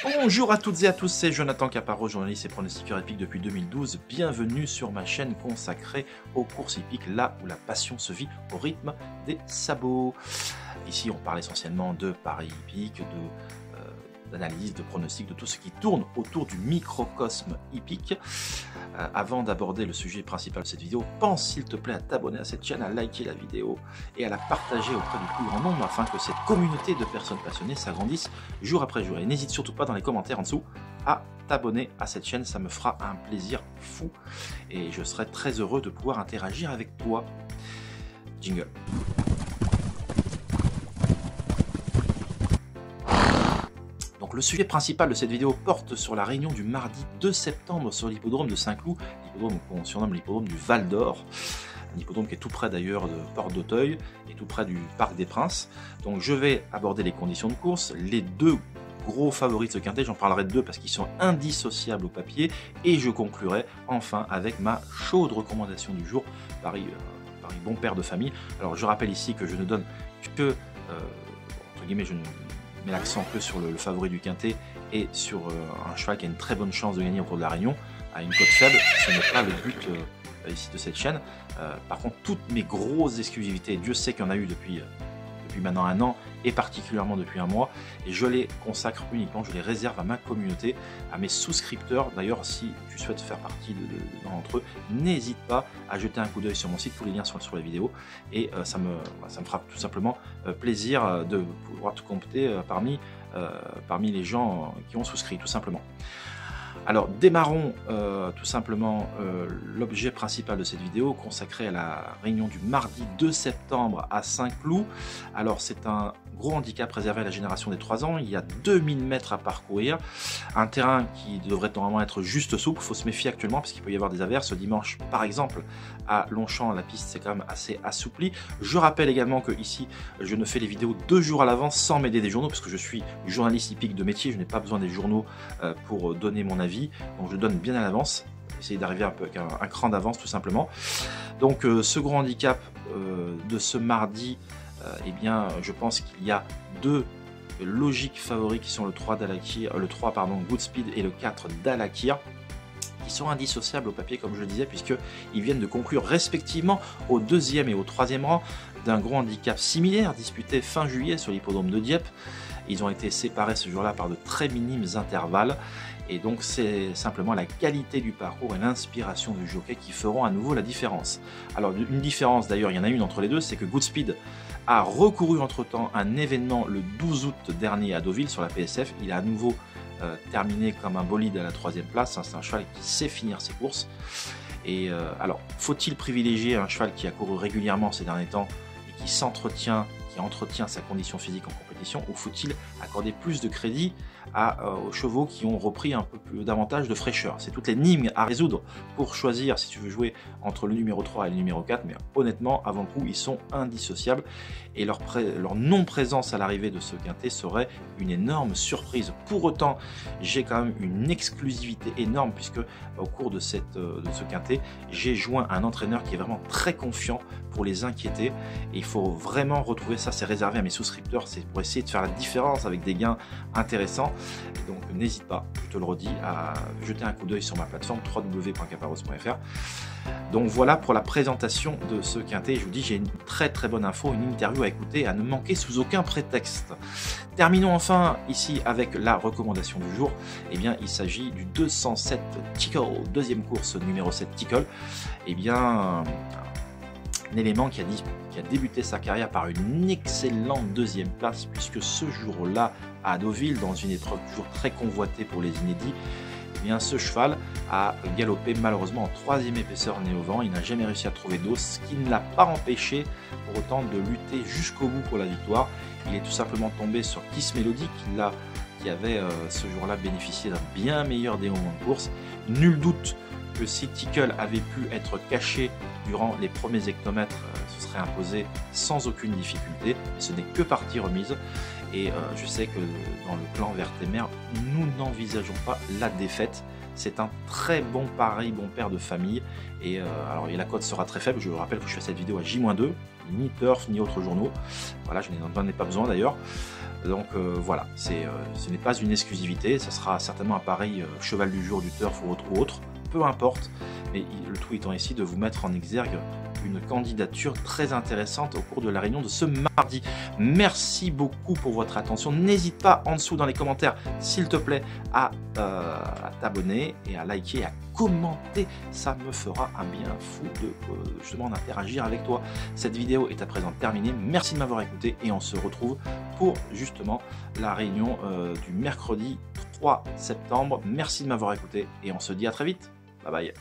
Bonjour à toutes et à tous, c'est Jonathan Caparo, journaliste et pronostiqueur hippique depuis 2012. Bienvenue sur ma chaîne consacrée aux courses hippiques, là où la passion se vit au rythme des sabots. Ici, on parle essentiellement de paris hippiques, d'analyse, de pronostics, de tout ce qui tourne autour du microcosme hippique. Avant d'aborder le sujet principal de cette vidéo, pense s'il te plaît à t'abonner à cette chaîne, à liker la vidéo et à la partager auprès du plus grand nombre afin que cette communauté de personnes passionnées s'agrandisse jour après jour. Et n'hésite surtout pas dans les commentaires en dessous à t'abonner à cette chaîne, ça me fera un plaisir fou et je serai très heureux de pouvoir interagir avec toi. Jingle. Donc le sujet principal de cette vidéo porte sur la réunion du mardi 2 septembre sur l'hippodrome de Saint-Cloud, l'hippodrome qu'on surnomme l'hippodrome du Val d'Or, un hippodrome qui est tout près d'ailleurs de Porte d'Auteuil et tout près du Parc des Princes. Donc je vais aborder les conditions de course, les deux gros favoris de ce quintet, j'en parlerai de deux parce qu'ils sont indissociables au papier, et je conclurai enfin avec ma chaude recommandation du jour, Paris bon père de famille. Alors je rappelle ici que je ne donne que, entre guillemets, je ne mets l'accent que sur le favori du quintet et sur un cheval qui a une très bonne chance de gagner au cours de la réunion, à une cote faible. Ce n'est pas le but ici de cette chaîne. Par contre, toutes mes grosses exclusivités, Dieu sait qu'il y en a eu depuis maintenant un an, et particulièrement depuis un mois, et je les consacre uniquement, je les réserve à ma communauté, à mes souscripteurs. D'ailleurs, si tu souhaites faire partie d'entre eux, n'hésite pas à jeter un coup d'œil sur mon site, tous les liens sont sur la vidéo, et ça me fera tout simplement plaisir de pouvoir te compter parmi les gens qui ont souscrit, tout simplement. Alors démarrons tout simplement l'objet principal de cette vidéo consacré à la réunion du mardi 2 septembre à Saint-Cloud. Alors c'est un gros handicap réservé à la génération des 3 ans, il y a 2000 mètres à parcourir, un terrain qui devrait normalement être juste souple, il faut se méfier actuellement parce qu'il peut y avoir des averses. Dimanche par exemple à Longchamp, la piste c'est quand même assez assoupli. Je rappelle également que ici je ne fais les vidéos 2 jours à l'avance sans m'aider des journaux parce que je suis journaliste hippique de métier, je n'ai pas besoin des journaux pour donner mon avis, donc je donne bien à l'avance, essayer d'arriver un peu avec un cran d'avance tout simplement. Donc ce gros handicap de ce mardi, eh bien je pense qu'il y a deux logiques favoris qui sont le 3 Goodspeed et le 4 Dalakir, qui sont indissociables au papier comme je le disais, puisqu'ils viennent de conclure respectivement au 2e et au 3e rang d'un gros handicap similaire disputé fin juillet sur l'hippodrome de Dieppe. Ils ont été séparés ce jour-là par de très minimes intervalles, et donc c'est simplement la qualité du parcours et l'inspiration du jockey qui feront à nouveau la différence. Alors une différence d'ailleurs, il y en a une entre les deux, c'est que Goodspeed a recouru entre-temps un événement le 12 août dernier à Deauville sur la PSF. Il a à nouveau terminé comme un bolide à la 3e place, c'est un cheval qui sait finir ses courses. Et alors, faut-il privilégier un cheval qui a couru régulièrement ces derniers temps et qui entretient sa condition physique en compétition, ou faut-il accorder plus de crédit aux chevaux qui ont repris un peu davantage de fraîcheur? C'est toute l'énigme à résoudre pour choisir si tu veux jouer entre le numéro 3 et le numéro 4, mais honnêtement, avant le coup, ils sont indissociables, et leur non-présence à l'arrivée de ce quintet serait une énorme surprise. Pour autant, j'ai quand même une exclusivité énorme, puisque au cours de ce quintet, j'ai joint un entraîneur qui est vraiment très confiant pour les inquiéter, et il faut vraiment retrouver ça. C'est réservé à mes souscripteurs, c'est pour essayer de faire la différence avec des gains intéressants. Et donc n'hésite pas, je te le redis, à jeter un coup d'œil sur ma plateforme www.caparos.fr. Donc voilà pour la présentation de ce quintet. Je vous dis, j'ai une très très bonne info, une interview à écouter, à ne manquer sous aucun prétexte. Terminons enfin ici avec la recommandation du jour. Eh bien, il s'agit du 207 Tickle, deuxième course numéro 7 Tickle. Eh bien, un élément qui a débuté sa carrière par une excellente 2e place, puisque ce jour-là à Deauville, dans une épreuve toujours très convoitée pour les inédits, eh bien ce cheval a galopé malheureusement en 3e épaisseur nez au vent. Il n'a jamais réussi à trouver d'eau, ce qui ne l'a pas empêché pour autant de lutter jusqu'au bout pour la victoire. Il est tout simplement tombé sur Kiss Melody qui avait ce jour-là bénéficié d'un bien meilleur dénouement de course. Nul doute que si Tickle avait pu être caché durant les premiers hectomètres, se serait imposé sans aucune difficulté. Ce n'est que partie remise, et je sais que dans le clan Vertemer, nous n'envisageons pas la défaite. c'est un très bon pari, bon père de famille. Et alors, et la cote sera très faible. Je vous rappelle que je fais cette vidéo à J-2, ni Turf, ni autres journaux. Voilà, je n'en ai pas besoin d'ailleurs. Donc voilà, ce n'est pas une exclusivité, ça sera certainement un pari cheval du jour, du Turf ou autre, peu importe, mais le tout étant ici de vous mettre en exergue une candidature très intéressante au cours de la réunion de ce mardi. Merci beaucoup pour votre attention. N'hésite pas en dessous dans les commentaires, s'il te plaît, à t'abonner et à liker et à commenter. Ça me fera un bien fou de justement d'interagir avec toi. Cette vidéo est à présent terminée. Merci de m'avoir écouté et on se retrouve pour justement la réunion du mercredi 3 septembre. Merci de m'avoir écouté et on se dit à très vite. Bye bye.